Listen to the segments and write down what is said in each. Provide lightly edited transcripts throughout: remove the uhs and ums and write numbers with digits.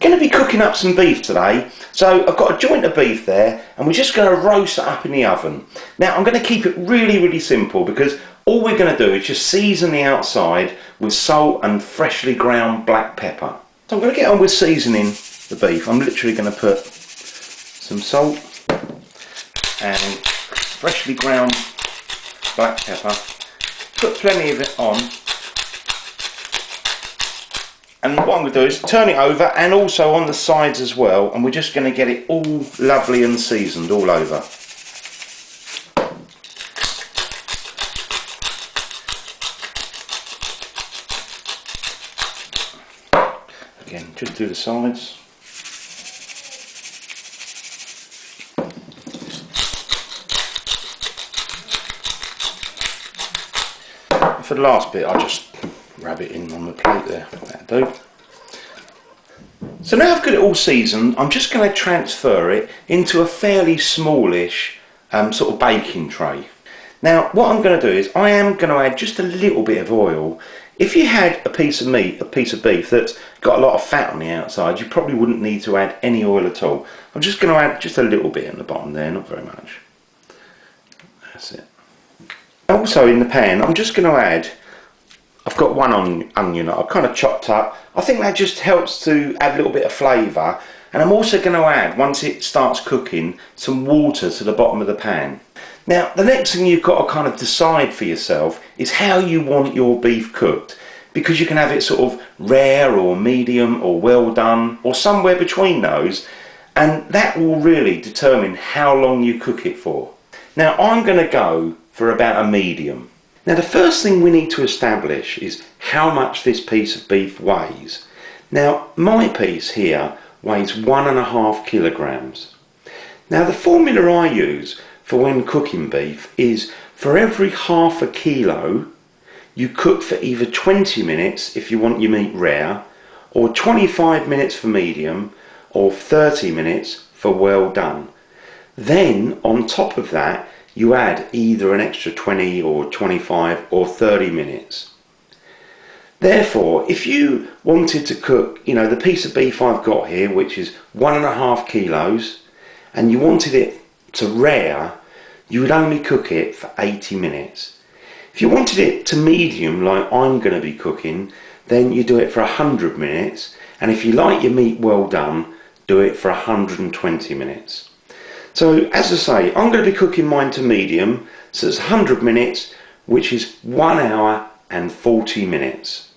Going to be cooking up some beef today, so I've got a joint of beef there and we're just going to roast it up in the oven. Now I'm going to keep it really simple because all we're going to do is just season the outside with salt and freshly ground black pepper. So I'm going to get on with seasoning the beef. I'm literally going to put some salt and freshly ground black pepper, put plenty of it on. And what I'm going to do is turn it over and also on the sides as well, and we're just going to get it all lovely and seasoned all over. Again, just do the sides. For the last bit, I'll just rub it in on the plate there. That'll do. So now I've got it all seasoned, I'm just going to transfer it into a fairly smallish sort of baking tray. Now what I'm going to do is I am going to add just a little bit of oil. If you had a piece of meat, a piece of beef that's got a lot of fat on the outside, you probably wouldn't need to add any oil at all. I'm just going to add just a little bit in the bottom there, not very much. That's it. Also in the pan, I'm just going to add, I've got one onion that I've kind of chopped up. I think that just helps to add a little bit of flavour. And I'm also going to add, once it starts cooking, some water to the bottom of the pan. Now, the next thing you've got to kind of decide for yourself is how you want your beef cooked. Because you can have it sort of rare or medium or well done or somewhere between those. And that will really determine how long you cook it for. Now, I'm going to go for about a medium. Now the first thing we need to establish is how much this piece of beef weighs. Now my piece here weighs 1.5 kilograms. Now the formula I use for when cooking beef is for every half a kilo you cook for either 20 minutes if you want your meat rare, or 25 minutes for medium, or 30 minutes for well done. Then on top of that you add either an extra 20 or 25 or 30 minutes. Therefore, if you wanted to cook, you know, the piece of beef I've got here, which is 1.5 kilos, and you wanted it to rare, you would only cook it for 80 minutes. If you wanted it to medium, like I'm going to be cooking, then you do it for 100 minutes, and if you like your meat well done, do it for 120 minutes. So as I say, I'm going to be cooking mine to medium, so it's 100 minutes, which is 1 hour and 40 minutes.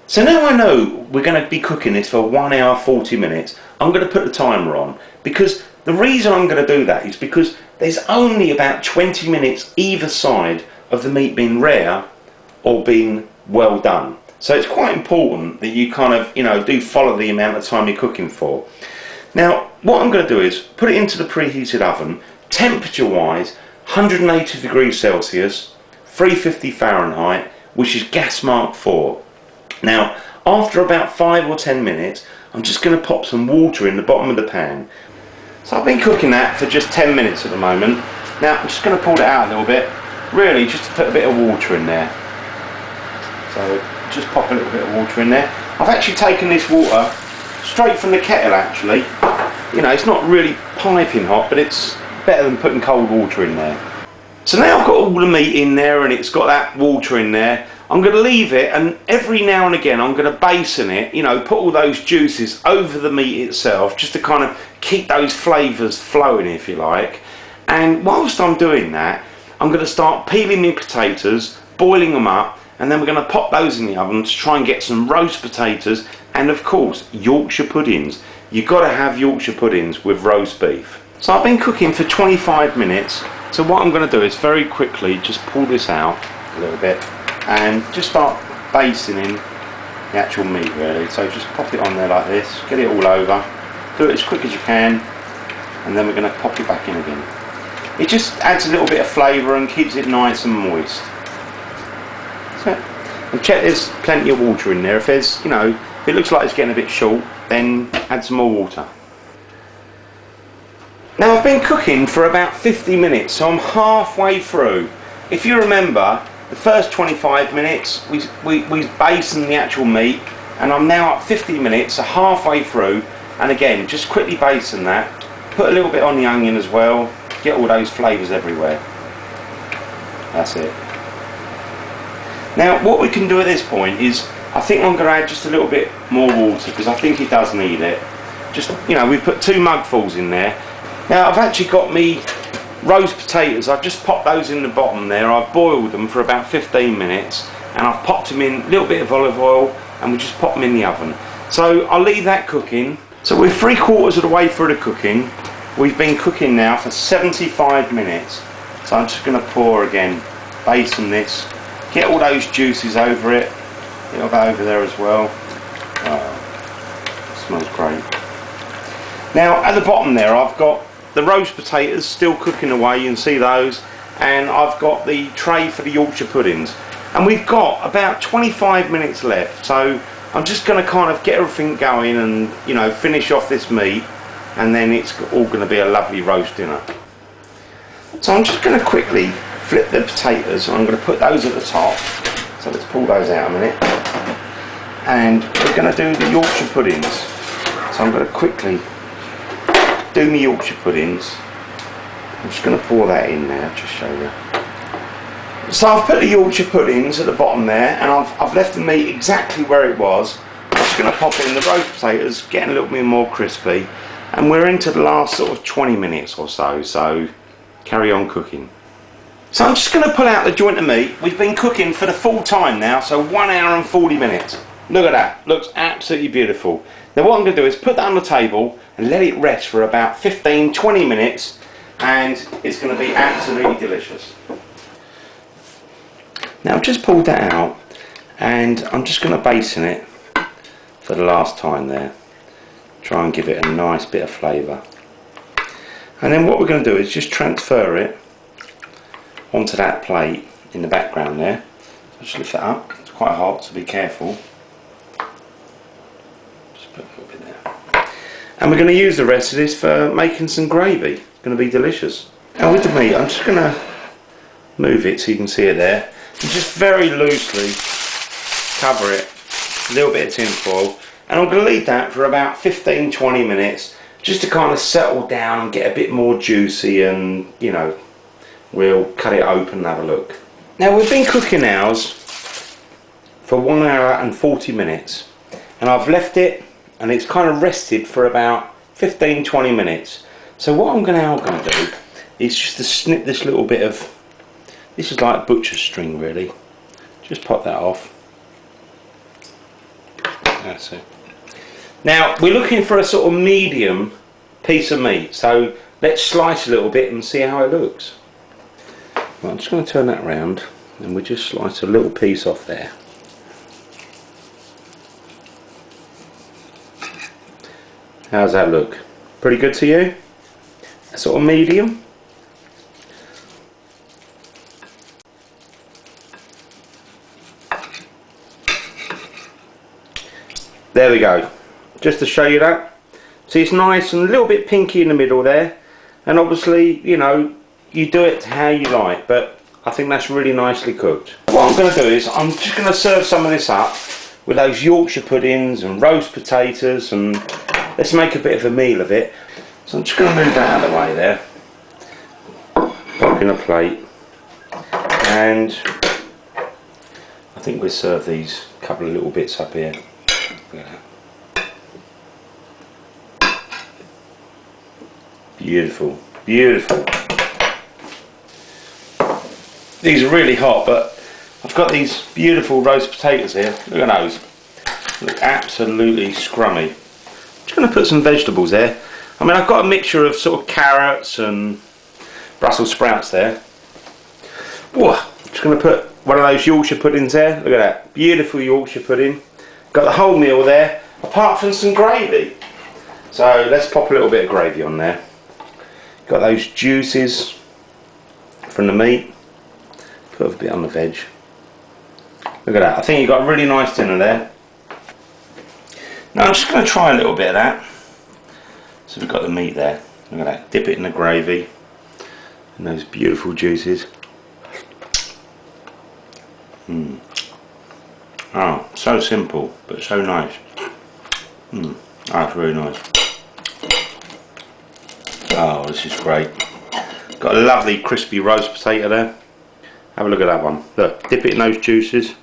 So now I know we're going to be cooking this for 1 hour 40 minutes, I'm going to put the timer on, because the reason I'm going to do that is because there's only about 20 minutes either side of the meat being rare or being well done. So it's quite important that you kind of, you know, do follow the amount of time you're cooking for. Now, what I'm going to do is put it into the preheated oven, temperature wise, 180 degrees Celsius, 350 Fahrenheit, which is gas mark 4. Now, after about 5 or 10 minutes, I'm just going to pop some water in the bottom of the pan. So I've been cooking that for just 10 minutes at the moment. Now, I'm just going to pull it out a little bit, really just to put a bit of water in there. So, just pop a little bit of water in there. I've actually taken this water straight from the kettle actually. You know, it's not really piping hot, but it's better than putting cold water in there. So now I've got all the meat in there and it's got that water in there. I'm going to leave it, and every now and again I'm going to basin it, you know, put all those juices over the meat itself just to kind of keep those flavours flowing, if you like. And whilst I'm doing that, I'm going to start peeling my potatoes, boiling them up, and then we're going to pop those in the oven to try and get some roast potatoes and of course Yorkshire puddings. You've got to have Yorkshire puddings with roast beef. So I've been cooking for 25 minutes, so what I'm going to do is very quickly just pull this out a little bit and just start basting in the actual meat really. So just pop it on there like this, get it all over, do it as quick as you can, and then we're going to pop it back in again. It just adds a little bit of flavour and keeps it nice and moist. So, and check there's plenty of water in there. If there's, you know, if it looks like it's getting a bit short, then add some more water. Now I've been cooking for about 50 minutes, so I'm halfway through. If you remember, the first 25 minutes we basined the actual meat, and I'm now at 50 minutes, so halfway through, And again, just quickly basting that. Put a little bit on the onion as well. Get all those flavours everywhere. That's it. Now what we can do at this point is, I think I'm going to add just a little bit more water because I think it does need it. Just, you know, we've put 2 mugfuls in there. Now I've actually got me roast potatoes. I've just popped those in the bottom there. I've boiled them for about 15 minutes and I've popped them in a little bit of olive oil and we just pop them in the oven. So I'll leave that cooking. So we're 3/4 of the way through the cooking. We've been cooking now for 75 minutes. So I'm just going to pour again, basten this, get all those juices over it. It'll go over there as well. Oh, it smells great. Now at the bottom there I've got the roast potatoes still cooking away, you can see those, and I've got the tray for the Yorkshire puddings. And we've got about 25 minutes left, so I'm just going to kind of get everything going and, you know, finish off this meat, and then it's all going to be a lovely roast dinner. So I'm just going to quickly flip the potatoes and I'm going to put those at the top. So let's pull those out a minute. And we're going to do the Yorkshire puddings. So I'm going to quickly do my Yorkshire puddings. I'm just going to pour that in now, just show you. So I've put the Yorkshire puddings at the bottom there, and I've left the meat exactly where it was. I'm just going to pop in the roast potatoes, getting a little bit more crispy, and we're into the last sort of 20 minutes or so, so carry on cooking. So I'm just going to pull out the joint of meat. We've been cooking for the full time now, so 1 hour and 40 minutes. Look at that, looks absolutely beautiful. Now what I'm going to do is put that on the table and let it rest for about 15-20 minutes, and it's going to be absolutely delicious. Now I've just pulled that out and I'm just going to basten it for the last time there. Try and give it a nice bit of flavour. And then what we're going to do is just transfer it onto that plate in the background there. So just lift that up. It's quite hot, so be careful. Just put a little bit there. And we're going to use the rest of this for making some gravy. It's going to be delicious. And with the meat, I'm just going to move it so you can see it there. And just very loosely cover it, a little bit of tin foil, and I'm going to leave that for about 15-20 minutes just to kind of settle down and get a bit more juicy, and you know, we'll cut it open and have a look. Now we've been cooking ours for 1 hour and 40 minutes and I've left it and it's kind of rested for about 15-20 minutes. So what I'm now going to do is just to snip this little bit of, this is like butcher's string really, just pop that off. That's it. Now we're looking for a sort of medium piece of meat, so let's slice a little bit and see how it looks. Well, I'm just going to turn that around and we'll just slice a little piece off there. How's that look? Pretty good to you? A sort of medium? There we go, just to show you that. See, it's nice and a little bit pinky in the middle there, and obviously, you know, you do it how you like, but I think that's really nicely cooked. What I'm going to do is I'm just going to serve some of this up with those Yorkshire puddings and roast potatoes, and let's make a bit of a meal of it. So I'm just going to move that out of the way there, pop in a plate, and I think we'll serve these couple of little bits up here. Look at that. Beautiful, beautiful. These are really hot, but I've got these beautiful roast potatoes here. Look at those. Look absolutely scrummy. I'm just going to put some vegetables there. I mean, I've got a mixture of sort of carrots and Brussels sprouts there. Whoa, I'm just going to put one of those Yorkshire puddings there. Look at that. Beautiful Yorkshire pudding. Got the whole meal there, apart from some gravy. So let's pop a little bit of gravy on there. Got those juices from the meat. Put a bit on the veg. Look at that. I think you've got a really nice dinner there. Now I'm just going to try a little bit of that. So we've got the meat there. Look at that. Dip it in the gravy and those beautiful juices. Oh, so simple, but so nice. That's really nice. Oh, this is great. Got a lovely crispy roast potato there. Have a look at that one. Look, dip it in those juices.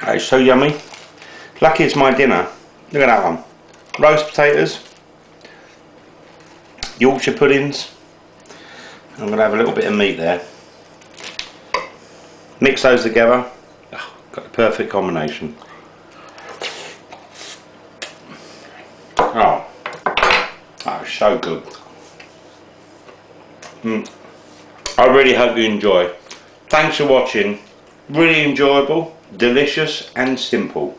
That is so yummy. Lucky it's my dinner. Look at that one. Roast potatoes, Yorkshire puddings. I'm going to have a little bit of meat there. Mix those together. Oh, got the perfect combination. Oh, that is so good. I really hope you enjoy. Thanks for watching. Really enjoyable, delicious and simple.